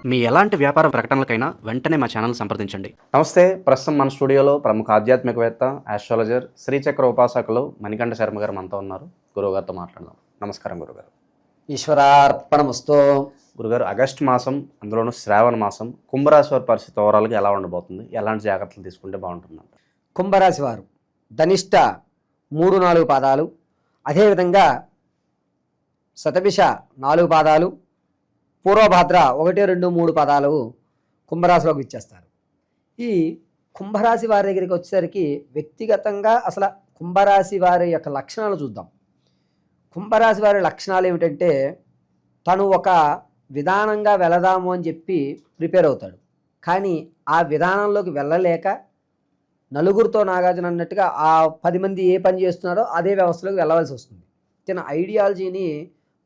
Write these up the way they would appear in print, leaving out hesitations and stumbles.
మీ ఎలాంటి వ్యాపార ప్రకటనలకైనా వెంటనే మా ఛానల్ సంప్రదించండి. నమస్తే. ప్రస్తుతం మన స్టూడియోలో ప్రముఖ ఆధ్యాత్మికవేత్త, ఆస్ట్రాలజర్, శ్రీచక్ర ఉపాసకులు మణికంఠ శర్మ గారు మనతో ఉన్నారు. గురువుగారితో మాట్లాడదాం. నమస్కారం గురుగారు. ఈశ్వరార్పణమస్తు. గురుగారు, ఆగస్టు మాసం, అందులోనూ శ్రావణ మాసం, కుంభరాశి వారి పరిస్థితి ఓవరాల్గా ఎలా ఉండబోతుంది? ఎలాంటి జాగ్రత్తలు తీసుకుంటే బాగుంటుందంట? కుంభరాశి వారు ధనిష్ట 3-4 పాదాలు, అదేవిధంగా శతభిష 4 పాదాలు, పూర్వభాద్ర 1-2-3 పదాలు కుంభరాశిలోకి ఇచ్చేస్తారు. ఈ కుంభరాశి వారి దగ్గరికి వచ్చేసరికి వ్యక్తిగతంగా అసలు కుంభరాశి వారి యొక్క లక్షణాలు చూద్దాం. కుంభరాశి వారి లక్షణాలు ఏమిటంటే, తను ఒక విధానంగా వెళదాము అని చెప్పి ప్రిపేర్ అవుతాడు. కానీ ఆ విధానంలోకి వెళ్ళలేక నలుగురితో నాగార్జున అన్నట్టుగా ఆ 10 మంది ఏ పని చేస్తున్నారో అదే వ్యవస్థలోకి వెళ్ళవలసి వస్తుంది. తన ఐడియాలజీని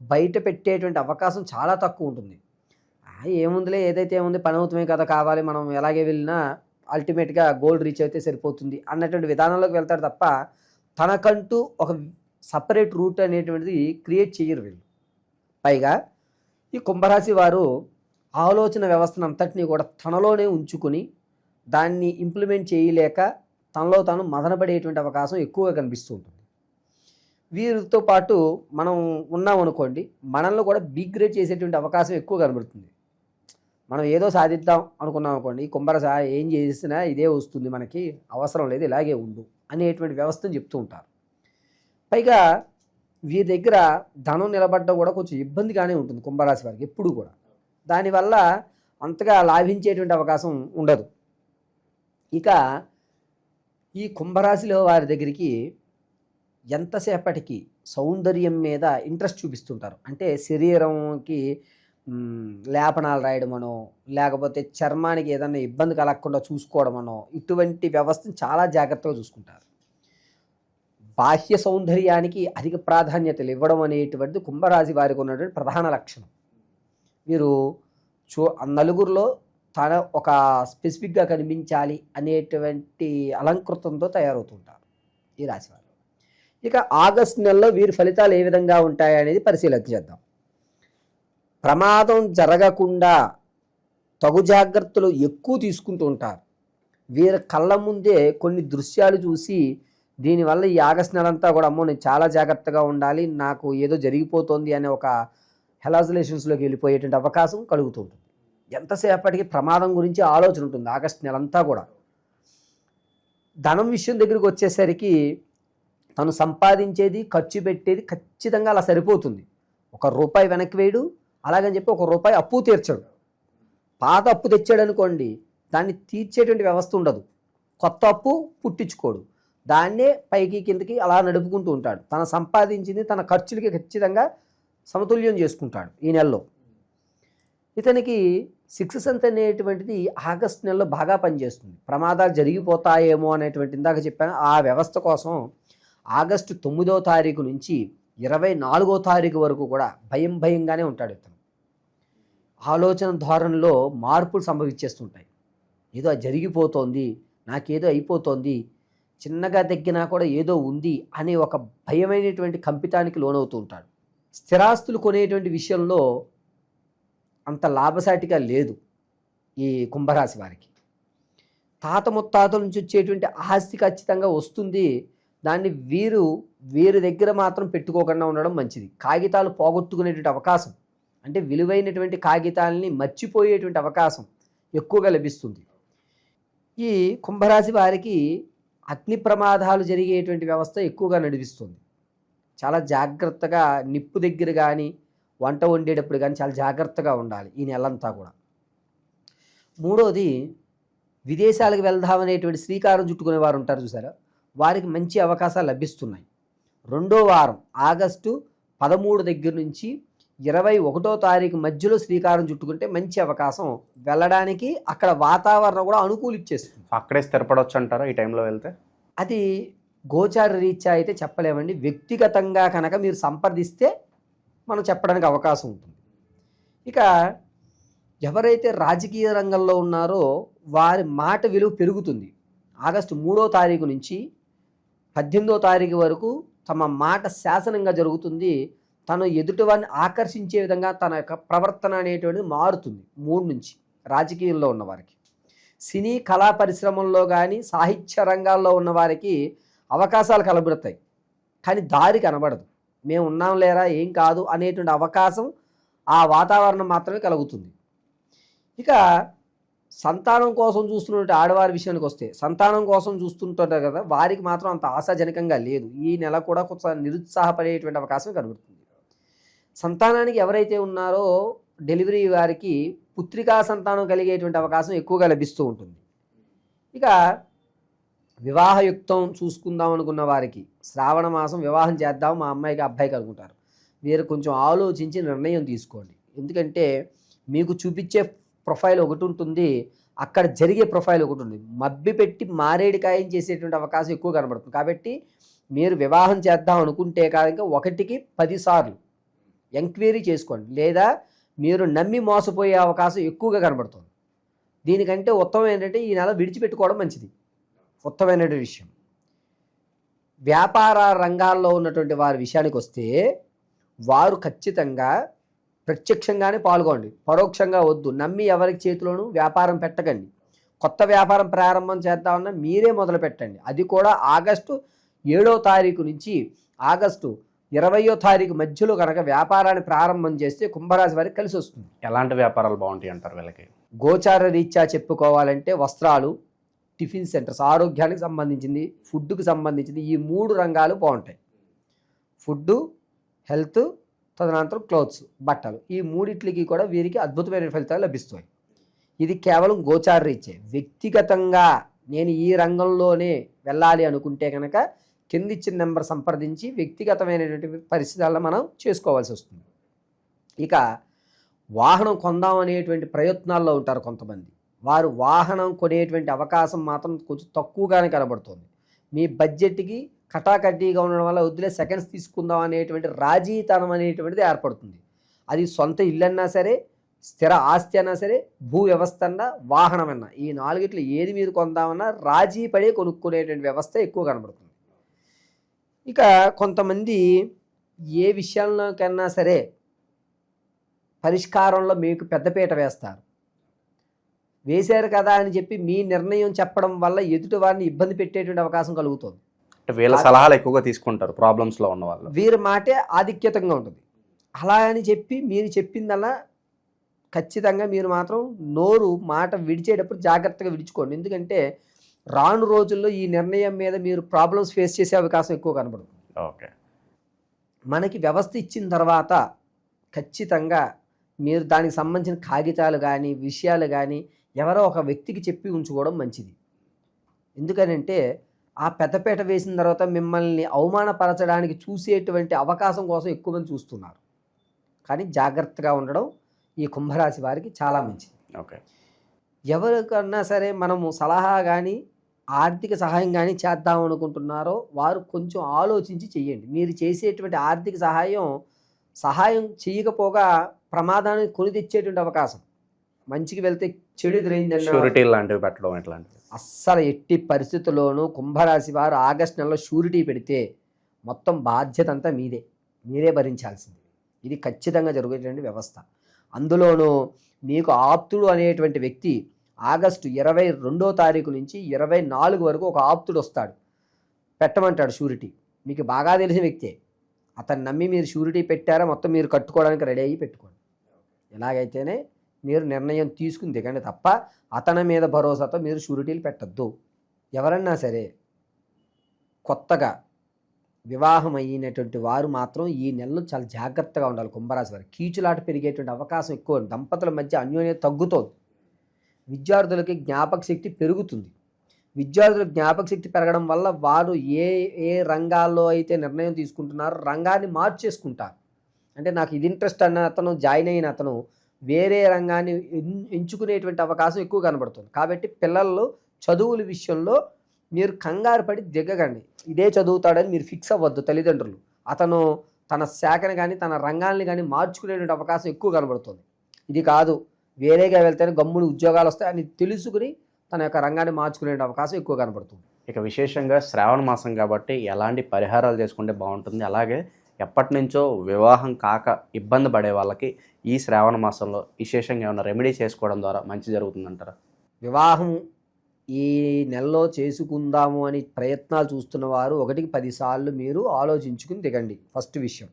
బయట పెట్టేటువంటి అవకాశం చాలా తక్కువ ఉంటుంది. ఏముందిలే, ఏదైతే ఏముంది, పని అవుతామే కదా, కావాలి, మనం ఎలాగే వెళ్ళినా అల్టిమేట్గా గోల్ రీచ్ అయితే సరిపోతుంది అన్నటువంటి విధానంలోకి వెళ్తాడు తప్ప తనకంటూ ఒక సపరేట్ రూట్ అనేటువంటిది క్రియేట్ చేయరు వీళ్ళు. పైగా ఈ కుంభరాశి వారు ఆలోచన వ్యవస్థను అంతటినీ కూడా తనలోనే ఉంచుకొని దాన్ని ఇంప్లిమెంట్ చేయలేక తనలో తాను మదనపడేటువంటి అవకాశం ఎక్కువగా కనిపిస్తూ ఉంటుంది. వీరితో పాటు మనం ఉన్నామనుకోండి, మనల్ని కూడా బిగ్రేడ్ చేసేటువంటి అవకాశం ఎక్కువ కనబడుతుంది. మనం ఏదో సాధిద్దాం అనుకున్నాం అనుకోండి, ఈ కుంభరాశి ఏం చేసినా ఇదే వస్తుంది, మనకి అవసరం లేదు, ఇలాగే ఉండు అనేటువంటి వ్యవస్థను చెప్తూ ఉంటారు. పైగా వీరి దగ్గర ధనం నిలబడడం కూడా కొంచెం ఇబ్బందిగానే ఉంటుంది కుంభరాశి వారికి ఎప్పుడు కూడా. దానివల్ల అంతగా లాభించేటువంటి అవకాశం ఉండదు. ఇక ఈ కుంభరాశిలో వారి దగ్గరికి ఎంతసేపటికి సౌందర్యం మీద ఇంట్రెస్ట్ చూపిస్తుంటారు. అంటే శరీరంకి లేపనాలు రాయడమనో, లేకపోతే చర్మానికి ఏదైనా ఇబ్బంది కలగకుండా చూసుకోవడమనో, ఇటువంటి వ్యవస్థను చాలా జాగ్రత్తగా చూసుకుంటారు. బాహ్య సౌందర్యానికి అధిక ప్రాధాన్యతలు ఇవ్వడం అనేటువంటిది కుంభరాశి వారికి ఉన్నటువంటి ప్రధాన లక్షణం. వీరు నలుగురిలో తన ఒక స్పెసిఫిక్గా కనిపించాలి అనేటువంటి అలంకృతంతో తయారవుతుంటారు ఈ రాశివారు. ఇక ఆగస్టు నెలలో వీరి ఫలితాలు ఏ విధంగా ఉంటాయి అనేది పరిశీలన చేద్దాం. ప్రమాదం జరగకుండా తగు జాగ్రత్తలు ఎక్కువ తీసుకుంటూ ఉంటారు. వీరి కళ్ళ ముందే కొన్ని దృశ్యాలు చూసి దీనివల్ల ఈ ఆగస్టు నెలంతా కూడా, అమ్మో నేను చాలా జాగ్రత్తగా ఉండాలి, నాకు ఏదో జరిగిపోతుంది అనే ఒక హెలాజులేషన్స్లోకి వెళ్ళిపోయేటువంటి అవకాశం కలుగుతుంటుంది. ఎంతసేపటికి ప్రమాదం గురించి ఆలోచన ఉంటుంది ఆగస్టు నెలంతా కూడా. ధనం విషయం దగ్గరికి వచ్చేసరికి తను సంపాదించేది, ఖర్చు పెట్టేది ఖచ్చితంగా అలా సరిపోతుంది. ₹1 వెనక్కి వేయడు, అలాగని చెప్పి ₹1 అప్పు తీర్చాడు. పాత అప్పు తెచ్చాడు అనుకోండి, దాన్ని తీర్చేటువంటి వ్యవస్థ ఉండదు. కొత్త అప్పు పుట్టించుకోడు, దాన్నే పైకి కిందకి అలా నడుపుకుంటూ ఉంటాడు. తన సంపాదించింది తన ఖర్చులకి ఖచ్చితంగా సమతుల్యం చేసుకుంటాడు ఈ నెలలో. ఇతనికి 6th సెన్స్ అనేటువంటిది ఆగస్టు నెలలో బాగా పనిచేస్తుంది. ప్రమాదాలు జరిగిపోతాయేమో అనేటువంటి ఇందాక చెప్పాను, ఆ వ్యవస్థ కోసం ఆగస్టు 9వ తారీఖు నుంచి 24వ తారీఖు వరకు కూడా భయంగానే ఉంటాడు ఇతను. ఆలోచన ధోరణిలో మార్పులు సంభవించేస్తుంటాయి. ఏదో జరిగిపోతోంది, నాకేదో అయిపోతోంది, చిన్నగా తగ్గినా కూడా ఏదో ఉంది అనే ఒక భయమైనటువంటి కంపితానికి లోనవుతూ ఉంటాడు. స్థిరాస్తులు కొనేటువంటి విషయంలో అంత లాభసాటిగా లేదు ఈ కుంభరాశి వారికి. తాత ముత్తాతల నుంచి వచ్చేటువంటి ఆస్తి ఖచ్చితంగా వస్తుంది. దాన్ని వీరి దగ్గర మాత్రం పెట్టుకోకుండా ఉండడం మంచిది. కాగితాలు పోగొట్టుకునేటువంటి అవకాశం, అంటే విలువైనటువంటి కాగితాలని మర్చిపోయేటువంటి అవకాశం ఎక్కువగా లభిస్తుంది. ఈ కుంభరాశి వారికి అగ్ని ప్రమాదాలు జరిగేటువంటి వ్యవస్థ ఎక్కువగా నడిపిస్తుంది. చాలా జాగ్రత్తగా నిప్పు దగ్గర కానీ, వంట వండేటప్పుడు కానీ చాలా జాగ్రత్తగా ఉండాలి ఈ నెలంతా కూడా. మూడోది, విదేశాలకు వెళ్దామనేటువంటి శ్రీకారం చుట్టుకునే వారు ఉంటారు చూసారా, వారికి మంచి అవకాశాలు లభిస్తున్నాయి. 2వ వారం ఆగస్టు 13 దగ్గర నుంచి 21వ తారీఖు మధ్యలో శ్రీకారం చుట్టుకుంటే మంచి అవకాశం వెళ్ళడానికి. అక్కడ వాతావరణం కూడా అనుకూలిచ్చేస్తుంది. అక్కడే స్థిరపడవచ్చు అంటారా ఈ టైంలో వెళ్తే? అది గోచార రీత్యా అయితే చెప్పలేమండి. వ్యక్తిగతంగా కనుక మీరు సంప్రదిస్తే మనం చెప్పడానికి అవకాశం ఉంటుంది. ఇక ఎవరైతే రాజకీయ రంగంలో ఉన్నారో వారి మాట విలువ పెరుగుతుంది. ఆగస్టు 3వ తారీఖు నుంచి 18వ తారీఖు వరకు తమ మాట శాసనంగా జరుగుతుంది. తను ఎదుటివాడిని ఆకర్షించే విధంగా తన యొక్క ప్రవర్తన అనేటువంటిది మారుతుంది 3 నుంచి రాజకీయంలో ఉన్నవారికి. సినీ కళా పరిశ్రమల్లో కానీ సాహిత్య రంగాల్లో ఉన్నవారికి అవకాశాలు కనబడతాయి, కానీ దారి కనబడదు. మేము ఉన్నాం లేరా ఏం కాదు అనేటువంటి అవకాశం ఆ వాతావరణం మాత్రమే కలుగుతుంది. ఇక సంతానం కోసం చూస్తున్నటువంటి ఆడవారి విషయానికి వస్తే, సంతానం కోసం చూస్తుంటారు కదా, వారికి మాత్రం అంత ఆశాజనకంగా లేదు. ఈ నెల కూడా కొంచెం నిరుత్సాహపడేటువంటి అవకాశం కనబడుతుంది. సంతానానికి ఎవరైతే ఉన్నారో డెలివరీ వారికి పుత్రికా సంతానం కలిగేటువంటి అవకాశం ఎక్కువగా లభిస్తూ ఉంటుంది. ఇక వివాహయుక్తం చూసుకుందాం అనుకున్న వారికి శ్రావణ మాసం వివాహం చేద్దాం మా అమ్మాయికి అబ్బాయికి అనుకుంటారు. వీరు కొంచెం ఆలోచించి నిర్ణయం తీసుకోండి. ఎందుకంటే మీకు చూపించే ప్రొఫైల్ ఒకటి ఉంటుంది, అక్కడ జరిగే ప్రొఫైల్ ఒకటి ఉంటుంది. మబ్బి పెట్టి మారేడికాయం చేసేటువంటి అవకాశం ఎక్కువ కనబడుతుంది. కాబట్టి మీరు వివాహం చేద్దాం అనుకుంటే కాక 1కి 10 సార్లు ఎంక్వైరీ చేసుకోండి, లేదా మీరు నమ్మి మోసపోయే అవకాశం ఎక్కువగా కనబడుతుంది. దీనికంటే ఉత్తమం ఏంటంటే ఈ నెల విడిచిపెట్టుకోవడం మంచిది, ఉత్తమమైనటువంటి విషయం. వ్యాపార రంగాల్లో ఉన్నటువంటి వారి విషయానికి వస్తే వారు ఖచ్చితంగా ప్రత్యక్షంగానే పాల్గొండి, పరోక్షంగా వద్దు. నమ్మి ఎవరికి చేతిలోనూ వ్యాపారం పెట్టకండి. కొత్త వ్యాపారం ప్రారంభం చేద్దామన్నా మీరే మొదలు పెట్టండి. అది కూడా ఆగస్టు 7వ తారీఖు నుంచి ఆగస్టు 20వ తారీఖు మధ్యలో కనుక వ్యాపారాన్ని ప్రారంభం చేస్తే కుంభరాశి వారికి కలిసి వస్తుంది. ఎలాంటి వ్యాపారాలు బాగుంటాయి అంటారు వీళ్ళకి? గోచార రీత్యా చెప్పుకోవాలంటే వస్త్రాలు, టిఫిన్ సెంటర్స్, ఆరోగ్యానికి సంబంధించింది, ఫుడ్కి సంబంధించింది, ఈ 3 రంగాలు బాగుంటాయి. ఫుడ్డు, హెల్త్, తదనంతరం క్లోత్స్, బట్టలు, ఈ 3టికి కూడా వీరికి అద్భుతమైన ఫలితాలు లభిస్తాయి. ఇది కేవలం గోచార రీత్యే. వ్యక్తిగతంగా నేను ఈ రంగంలోనే వెళ్ళాలి అనుకుంటే కనుక కిందిచ్చిన నెంబర్ సంప్రదించి వ్యక్తిగతమైనటువంటి పరిస్థితుల్లో మనం చేసుకోవాల్సి వస్తుంది. ఇక వాహనం కొందాం అనేటువంటి ప్రయత్నాల్లో ఉంటారు కొంతమంది. వారు వాహనం కొనేటువంటి అవకాశం మాత్రం కొంచెం తక్కువగానే కనబడుతుంది. మీ బడ్జెట్కి కటాకటీగా ఉండడం వల్ల వద్దులే సెకండ్స్ తీసుకుందాం అనేటువంటి రాజీతనం అనేటువంటిది ఏర్పడుతుంది. అది సొంత ఇల్లు అన్నా సరే, స్థిర ఆస్తి అన్నా సరే, భూ వ్యవస్థ అన్నా, వాహనం అన్నా, ఈ 4ట్లో ఏది మీరు కొందామన్నా రాజీ పడే కొనుక్కునేటువంటి వ్యవస్థ ఎక్కువ కనబడుతుంది. ఇక కొంతమంది ఏ విషయంలోకన్నా సరే పరిష్కారంలో మీకు పెద్దపీట వేస్తారు. వేశారు కదా అని చెప్పి మీ నిర్ణయం చెప్పడం వల్ల ఎదుటి వారిని ఇబ్బంది పెట్టేటువంటి అవకాశం కలుగుతుంది. అంటే వీళ్ళ సలహాలు ఎక్కువగా తీసుకుంటారు ప్రాబ్లమ్స్లో ఉన్న వాళ్ళు. వీరి మాటే ఆధిక్యతంగా ఉంటుంది. అలా అని చెప్పి మీరు చెప్పిందల్లా ఖచ్చితంగా మీరు మాత్రం నోరు మాట విడిచేటప్పుడు జాగ్రత్తగా విడుచుకోండి. ఎందుకంటే రాను రోజుల్లో ఈ నిర్ణయం మీద మీరు ప్రాబ్లమ్స్ ఫేస్ చేసే అవకాశం ఎక్కువ కనబడుతుంది. ఓకే, మనకి వ్యవస్థ ఇచ్చిన తర్వాత ఖచ్చితంగా మీరు దానికి సంబంధించిన కాగితాలు కానీ విషయాలు కానీ ఎవరో ఒక వ్యక్తికి చెప్పి ఉంచుకోవడం మంచిది. ఎందుకనంటే ఆ పెద్దపేట వేసిన తర్వాత మిమ్మల్ని అవమానపరచడానికి చూసేటువంటి అవకాశం కోసం ఎక్కువ మంది చూస్తున్నారు. కానీ జాగ్రత్తగా ఉండడం ఈ కుంభరాశి వారికి చాలా మంచిది. ఓకే, ఎవరికన్నా సరే మనము సలహా కానీ ఆర్థిక సహాయం కానీ చేద్దాం అనుకుంటున్నారో వారు కొంచెం ఆలోచించి చెయ్యండి. మీరు చేసేటువంటి ఆర్థిక సహాయం చేయకపోగా ప్రమాదాన్ని కొని తెచ్చేటువంటి అవకాశం. మంచికి వెళ్తే చెడు ఎదురైందన్న షూరిటీ లాంటివి పెట్టడం ఎట్లాంటివి అస్సలు ఎట్టి పరిస్థితుల్లోనూ కుంభరాశి వారు ఆగస్టు నెలలో షూరిటీ పెడితే మొత్తం బాధ్యత అంతా మీరే భరించాల్సింది. ఇది ఖచ్చితంగా జరుగుతున్న వ్యవస్థ. అందులోనూ మీకు ఆప్తుడు అనేటువంటి వ్యక్తి ఆగస్టు 22వ తారీఖు నుంచి 24 వరకు ఒక ఆప్తుడు వస్తాడు, పెట్టమంటాడు షూరిటీ. మీకు బాగా తెలిసిన వ్యక్తే. అతను నమ్మి మీరు షూరిటీ పెట్టారా మొత్తం మీరు కట్టుకోవడానికి రెడీ అయ్యి పెట్టుకోండి. ఎలాగైతేనే మీరు నిర్ణయం తీసుకుని దిగండి తప్ప అతని మీద భరోసాతో మీరు షూరిటీలు పెట్టద్దు. ఎవరన్నా సరే కొత్తగా వివాహం అయినటువంటి వారు మాత్రం ఈ నెలలో చాలా జాగ్రత్తగా ఉండాలి. కుంభరాశి వారు కీచులాట పెరిగేటువంటి అవకాశం ఎక్కువ, దంపతుల మధ్య అన్యోన్యత తగ్గుతుంది. విద్యార్థులకి జ్ఞాపక శక్తి పెరుగుతుంది. విద్యార్థులకు జ్ఞాపక శక్తి పెరగడం వల్ల వారు ఏ రంగాల్లో అయితే నిర్ణయం తీసుకుంటున్నారో రంగాన్ని మార్చేసుకుంటారు. అంటే నాకు ఇది ఇంట్రెస్ట్ అన్న అతను జాయిన్ అయిన అతను వేరే రంగాన్ని ఎంచుకునేటువంటి అవకాశం ఎక్కువ కనబడుతుంది. కాబట్టి పిల్లలు చదువుల విషయంలో మీరు కంగారు పడి దిగకండి. ఇదే చదువుతాడని మీరు ఫిక్స్ అవ్వద్దు. తల్లిదండ్రులు అతను తన శాఖని కానీ తన రంగాన్ని కానీ మార్చుకునేటువంటి అవకాశం ఎక్కువ కనబడుతుంది. ఇది కాదు వేరేగా వెళ్తేనే గమ్ముని ఉద్యోగాలు వస్తాయని తెలుసుకుని తన యొక్క రంగాన్ని మార్చుకునే అవకాశం ఎక్కువ కనబడుతుంది. ఇక విశేషంగా శ్రావణ మాసం కాబట్టి ఎలాంటి పరిహారాలు చేసుకుంటే బాగుంటుంది, అలాగే ఎప్పటి నుంచో వివాహం కాక ఇబ్బంది పడే వాళ్ళకి ఈ శ్రావణ మాసంలో విశేషంగా ఏమైనా రెమెడీ చేసుకోవడం ద్వారా మంచి జరుగుతుందంటారా? వివాహం ఈ నెలలో చేసుకుందాము అని ప్రయత్నాలు చూస్తున్న వారు 1కి 10 సార్లు మీరు ఆలోచించుకుని దిగండి. ఫస్ట్ విషయం.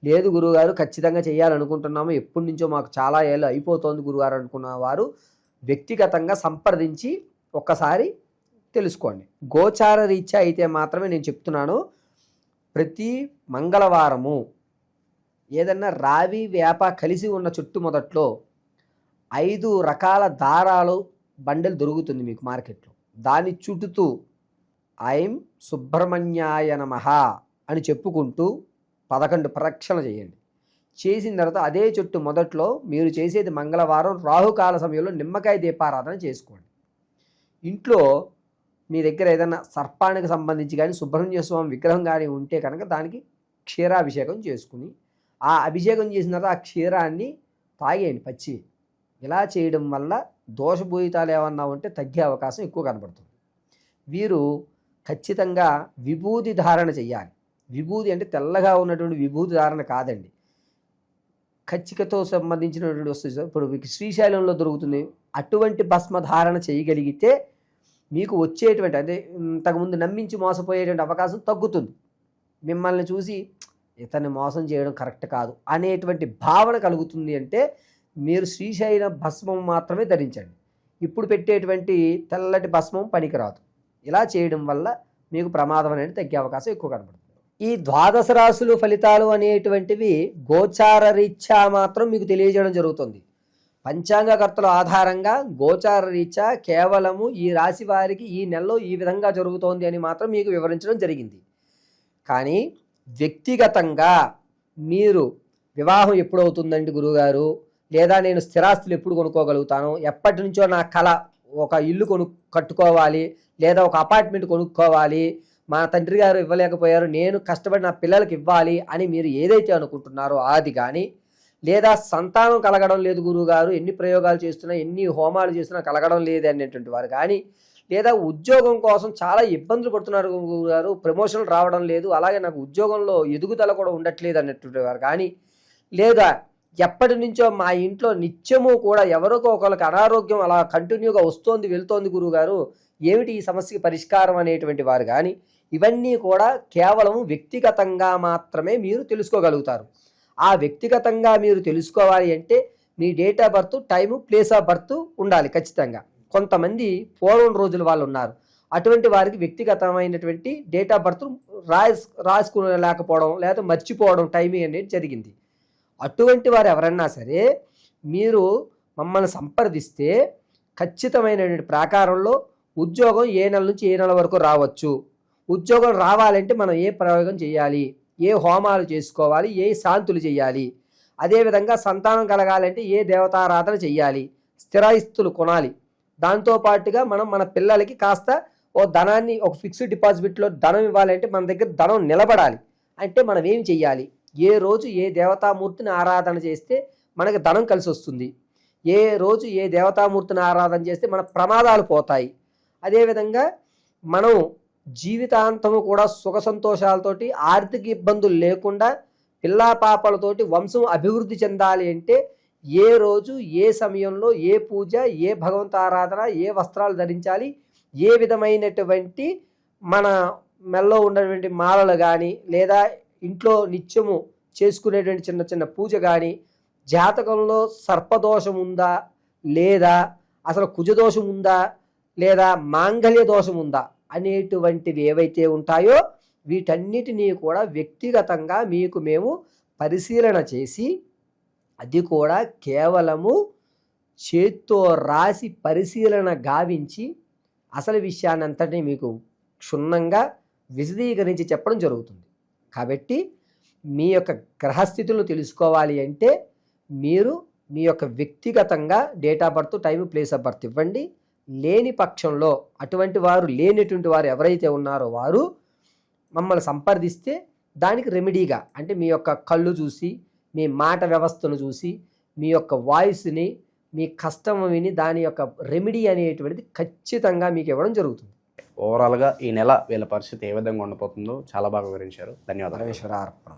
లేదు గురువుగారు ఖచ్చితంగా చేయాలనుకుంటున్నాము, ఎప్పటి నుంచో మాకు చాలా ఏళ్ళు అయిపోతుంది గురుగారు అనుకున్న వారు వ్యక్తిగతంగా సంప్రదించి ఒక్కసారి తెలుసుకోండి. గోచార రీత్యా అయితే మాత్రమే నేను చెప్తున్నాను. ప్రతి మంగళవారము ఏదన్నా రావి వేప కలిసి ఉన్న చుట్టు మొదట్లో 5 రకాల దారాలు బండలు దొరుకుతుంది మీకు మార్కెట్లో. దాన్ని చుట్టుతూ ఐం సుబ్రహ్మణ్యాయ నమః అని చెప్పుకుంటూ 11 ప్రదక్షిణ చేయండి. చేసిన తర్వాత అదే చుట్టు మొదట్లో మీరు చేసేది మంగళవారం రాహుకాల సమయంలో నిమ్మకాయ దీపారాధన చేసుకోండి. ఇంట్లో మీ దగ్గర ఏదైనా సర్పానికి సంబంధించి కానీ సుబ్రహ్మణ్య స్వామి విగ్రహం కానీ ఉంటే కనుక దానికి క్షీరాభిషేకం చేసుకుని ఆ అభిషేకం చేసిన తర్వాత ఆ క్షీరాన్ని తాగేయండి పచ్చి. ఇలా చేయడం వల్ల దోషభూయితాలు ఏమన్నా ఉంటే తగ్గే అవకాశం ఎక్కువ కనబడుతుంది. వీరు ఖచ్చితంగా విభూతి ధారణ చేయాలి. విభూతి అంటే తెల్లగా ఉన్నటువంటి విభూతి ధారణ కాదండి, కచ్చికతో సంబంధించినటువంటి వస్తుంది. ఇప్పుడు మీకు శ్రీశైలంలో దొరుకుతుంది. అటువంటి భస్మ ధారణ చేయగలిగితే మీకు వచ్చేటువంటి అంటే ఇంతకుముందు నమ్మించి మోసపోయేటువంటి అవకాశం తగ్గుతుంది. మిమ్మల్ని చూసి ఇతన్ని మోసం చేయడం కరెక్ట్ కాదు అనేటువంటి భావన కలుగుతుంది. అంటే మీరు శ్రీశైల భస్మం మాత్రమే ధరించండి. ఇప్పుడు పెట్టేటువంటి తెల్లటి భస్మం పనికిరాదు. ఇలా చేయడం వల్ల మీకు ప్రమాదం అనేది తగ్గే అవకాశం ఎక్కువ కనబడుతుంది. ఈ 12 రాశులు ఫలితాలు అనేటువంటివి గోచార రీత్యా మాత్రం మీకు తెలియజేయడం జరుగుతుంది. పంచాంగకర్తల ఆధారంగా గోచార రీత్యా కేవలము ఈ రాశి వారికి ఈ నెలలో ఈ విధంగా జరుగుతోంది అని మాత్రం మీకు వివరించడం జరిగింది. కానీ వ్యక్తిగతంగా మీరు వివాహం ఎప్పుడవుతుందండి గురువుగారు, లేదా నేను స్థిరాస్తులు ఎప్పుడు కొనుక్కోగలుగుతాను, ఎప్పటి నుంచో నా కళ ఒక ఇల్లు కట్టుకోవాలి, లేదా ఒక అపార్ట్మెంట్ కొనుక్కోవాలి, మా తండ్రి గారు ఇవ్వలేకపోయారు, నేను కష్టపడి నా పిల్లలకి ఇవ్వాలి అని మీరు ఏదైతే అనుకుంటున్నారో అది కానీ, లేదా సంతానం కలగడం లేదు గురువుగారు, ఎన్ని ప్రయోగాలు చేస్తున్నా ఎన్ని హోమాలు చేస్తున్నా కలగడం లేదు అనేటువంటి వారు కానీ, లేదా ఉద్యోగం కోసం చాలా ఇబ్బందులు పడుతున్నారు గురువుగారు, ప్రమోషన్లు రావడం లేదు, అలాగే నాకు ఉద్యోగంలో ఎదుగుదల కూడా ఉండట్లేదు అనేటువంటి వారు కానీ, లేదా ఎప్పటి నుంచో మా ఇంట్లో నిత్యము కూడా ఎవరికో ఒకరికి అనారోగ్యం అలా కంటిన్యూగా వస్తోంది వెళ్తోంది గురువుగారు, ఏమిటి ఈ సమస్యకి పరిష్కారం అనేటువంటి వారు కానీ, ఇవన్నీ కూడా కేవలం వ్యక్తిగతంగా మాత్రమే మీరు తెలుసుకోగలుగుతారు. ఆ వ్యక్తిగతంగా మీరు తెలుసుకోవాలి అంటే మీ date of birth, time, place of birth ఉండాలి ఖచ్చితంగా. కొంతమంది పూర్వం రోజుల వాళ్ళు ఉన్నారు, అటువంటి వారికి వ్యక్తిగతమైనటువంటి డేట్ ఆఫ్ బర్త్ రాసుకోలేకపోవడం లేదా మర్చిపోవడం టైమింగ్ అనేది జరిగింది. అటువంటి వారు ఎవరన్నా సరే మీరు మమ్మల్ని సంప్రదిస్తే ఖచ్చితమైనటువంటి ప్రాకారంలో ఉద్యోగం ఏ నెల నుంచి ఏ నెల వరకు రావచ్చు, ఉద్యోగం రావాలంటే మనం ఏ ప్రయోగం చేయాలి, ఏ హోమాలు చేసుకోవాలి, ఏ శాంతులు చేయాలి, అదేవిధంగా సంతానం కలగాలంటే ఏ దేవతారాధన చేయాలి, స్థిరాస్తులు కొనాలి, దాంతోపాటుగా మనం మన పిల్లలకి కాస్త ఓ ధనాన్ని ఒక ఫిక్స్డ్ డిపాజిట్లో ధనం ఇవ్వాలంటే మన దగ్గర ధనం నిలబడాలి అంటే మనం ఏం చెయ్యాలి, ఏ రోజు ఏ దేవతామూర్తిని ఆరాధన చేస్తే మనకి ధనం కలిసి వస్తుంది, ఏ రోజు ఏ దేవతామూర్తిని ఆరాధన చేస్తే మన ప్రమాదాలు పోతాయి, అదేవిధంగా మనం జీవితాంతము కూడా సుఖ సంతోషాలతోటి ఆర్థిక ఇబ్బందులు లేకుండా పిల్లా పాపలతోటి వంశం అభివృద్ధి చెందాలి అంటే ఏ రోజు ఏ సమయంలో ఏ పూజ, ఏ భగవంత ఆరాధన, ఏ వస్త్రాలు ధరించాలి, ఏ విధమైనటువంటి మన మెల్లో ఉన్నటువంటి మాలలు కానీ లేదా ఇంట్లో నిత్యము చేసుకునేటువంటి చిన్న చిన్న పూజ కానీ, జాతకంలో సర్పదోషం ఉందా లేదా అసలు కుజదోషం ఉందా లేదా మాంగళ్య దోషం ఉందా అనేటువంటివి ఏవైతే ఉంటాయో వీటన్నిటినీ కూడా వ్యక్తిగతంగా మీకు మేము పరిశీలన చేసి, అది కూడా కేవలము చేత్తో రాసి పరిశీలన గావించి అసలు విషయాన్ని అంతటినీ మీకు క్షుణ్ణంగా విశదీకరించి చెప్పడం జరుగుతుంది. కాబట్టి మీ యొక్క గ్రహస్థితులను తెలుసుకోవాలి అంటే మీరు మీ యొక్క వ్యక్తిగతంగా date of birth, time, place of birth ఇవ్వండి. లేని పక్షంలో అటువంటి వారు లేనటువంటి వారు ఎవరైతే ఉన్నారో వారు మమ్మల్ని సంప్రదిస్తే దానికి రెమెడీగా అంటే మీ యొక్క కళ్ళు చూసి, మీ మాట వ్యవస్థను చూసి, మీ యొక్క వాయిస్ని, మీ కష్టం విని దాని యొక్క రెమెడీ అనేటువంటిది ఖచ్చితంగా మీకు ఇవ్వడం జరుగుతుంది. ఓవరాల్గా ఈ నెల వీళ్ళ పరిస్థితి ఏ విధంగా ఉండబోతుందో చాలా బాగా వివరించారు. ధన్యవాదాలు. పరమేశ్వర అర్పణ.